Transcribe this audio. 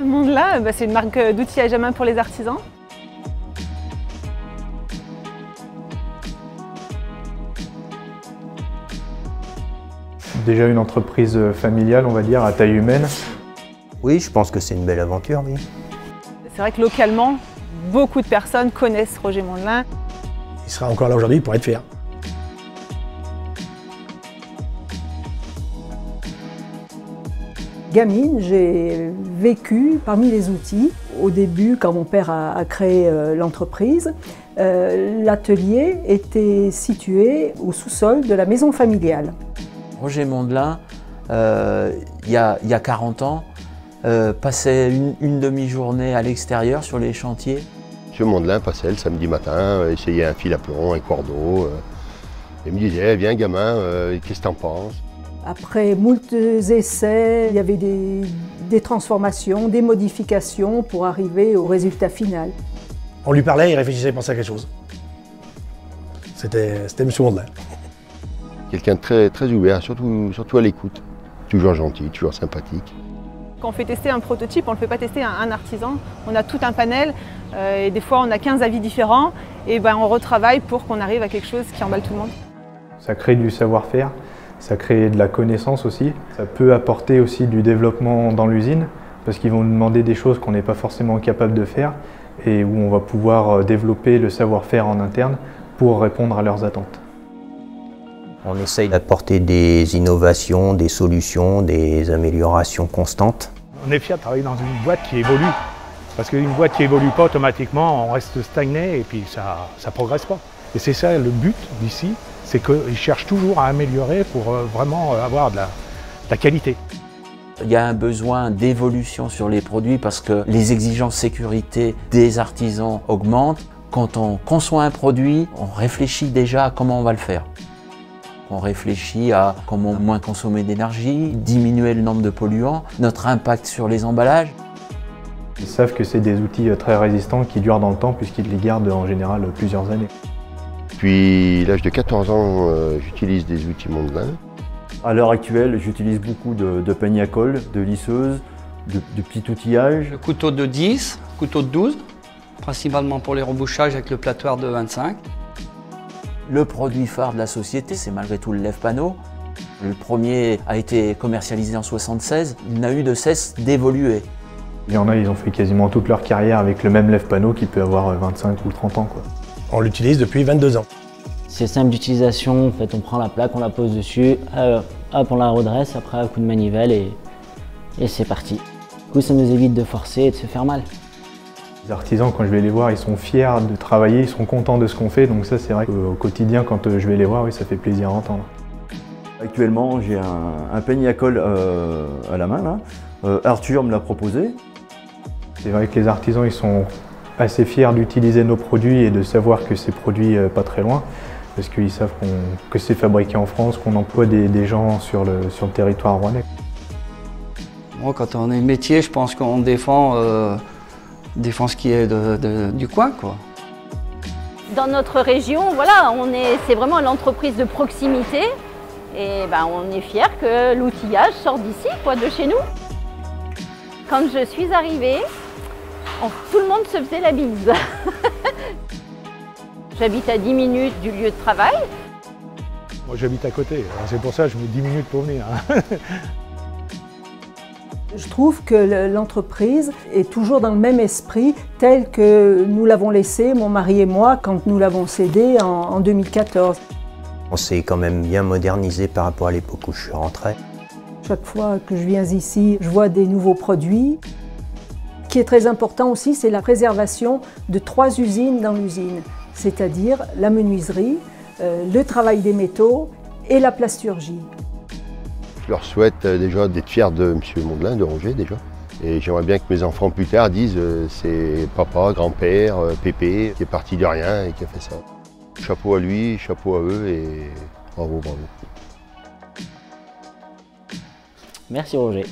Mondelin, c'est une marque d'outillage à main pour les artisans. Déjà une entreprise familiale, on va dire, à taille humaine. Oui, je pense que c'est une belle aventure, oui. C'est vrai que localement, beaucoup de personnes connaissent Roger Mondelin. Il sera encore là aujourd'hui pour être fier. Gamine, j'ai vécu parmi les outils. Au début, quand mon père a créé l'entreprise, l'atelier était situé au sous-sol de la maison familiale. Roger Mondelin, il y a 40 ans, passait une demi-journée à l'extérieur sur les chantiers. Monsieur Mondelin passait le samedi matin, essayait un fil à plomb, un cordeau. Il me disait, viens gamin, qu'est-ce que t'en penses? Après moult essais, il y avait des transformations, des modifications pour arriver au résultat final. On lui parlait, il réfléchissait, il pensait à quelque chose. C'était Monsieur Mondelin. Quelqu'un de très ouvert, surtout à l'écoute. Toujours gentil, toujours sympathique. Quand on fait tester un prototype, on ne le fait pas tester à un artisan. On a tout un panel et des fois on a 15 avis différents et on retravaille pour qu'on arrive à quelque chose qui emballe tout le monde. Ça crée du savoir-faire, ça crée de la connaissance aussi. Ça peut apporter aussi du développement dans l'usine parce qu'ils vont nous demander des choses qu'on n'est pas forcément capable de faire et où on va pouvoir développer le savoir-faire en interne pour répondre à leurs attentes. On essaye d'apporter des innovations, des solutions, des améliorations constantes. On est fiers de travailler dans une boîte qui évolue. Parce qu'une boîte qui évolue pas automatiquement, on reste stagné et puis ça progresse pas. Et c'est ça le but d'ici, c'est qu'ils cherchent toujours à améliorer pour vraiment avoir de la qualité. Il y a un besoin d'évolution sur les produits parce que les exigences sécurité des artisans augmentent. Quand on conçoit un produit, on réfléchit déjà à comment on va le faire. On réfléchit à comment moins consommer d'énergie, diminuer le nombre de polluants, notre impact sur les emballages. Ils savent que c'est des outils très résistants qui durent dans le temps puisqu'ils les gardent en général plusieurs années. Depuis l'âge de 14 ans, j'utilise des outils Mondelin. À l'heure actuelle, j'utilise beaucoup de peigne à colle, de lisseuses, de petits outillages. Le couteau de 10, couteau de 12, principalement pour les rebouchages avec le plattoir de 25. Le produit phare de la société, c'est malgré tout le lève-panneau. Le premier a été commercialisé en 1976, il n'a eu de cesse d'évoluer. Il y en a, ils ont fait quasiment toute leur carrière avec le même lève-panneau qui peut avoir 25 ou 30 ans, quoi. On l'utilise depuis 22 ans. C'est simple d'utilisation, en fait, on prend la plaque, on la pose dessus, hop, on la redresse, après un coup de manivelle et c'est parti. Du coup, ça nous évite de forcer et de se faire mal. Les artisans, quand je vais les voir, ils sont fiers de travailler, ils sont contents de ce qu'on fait, donc ça c'est vrai qu'au quotidien, quand je vais les voir, oui, ça fait plaisir à entendre. Actuellement, j'ai un peigne à colle à la main, là. Arthur me l'a proposé. C'est vrai que les artisans, ils sont assez fiers d'utiliser nos produits et de savoir que c'est produit pas très loin, parce qu'ils savent que c'est fabriqué en France, qu'on emploie des gens sur le territoire rouennais. Moi, quand on est métier, je pense qu'on défend ce qui est du coin, quoi. Dans notre région, voilà, c'est vraiment l'entreprise de proximité et on est fiers que l'outillage sorte d'ici, quoi, de chez nous. Quand je suis arrivée, tout le monde se faisait la bise. J'habite à 10 minutes du lieu de travail. Moi, j'habite à côté, c'est pour ça que je mets 10 minutes pour venir. Je trouve que l'entreprise est toujours dans le même esprit tel que nous l'avons laissé, mon mari et moi, quand nous l'avons cédé en 2014. On s'est quand même bien modernisé par rapport à l'époque où je suis rentré. Chaque fois que je viens ici, je vois des nouveaux produits. Ce qui est très important aussi, c'est la préservation de 3 usines dans l'usine, c'est-à-dire la menuiserie, le travail des métaux et la plasturgie. Je leur souhaite déjà d'être fiers de M. Mondelin, de Roger déjà. Et j'aimerais bien que mes enfants plus tard disent c'est papa, grand-père, Pépé, qui est parti de rien et qui a fait ça. Chapeau à lui, chapeau à eux et bravo, bravo. Merci Roger.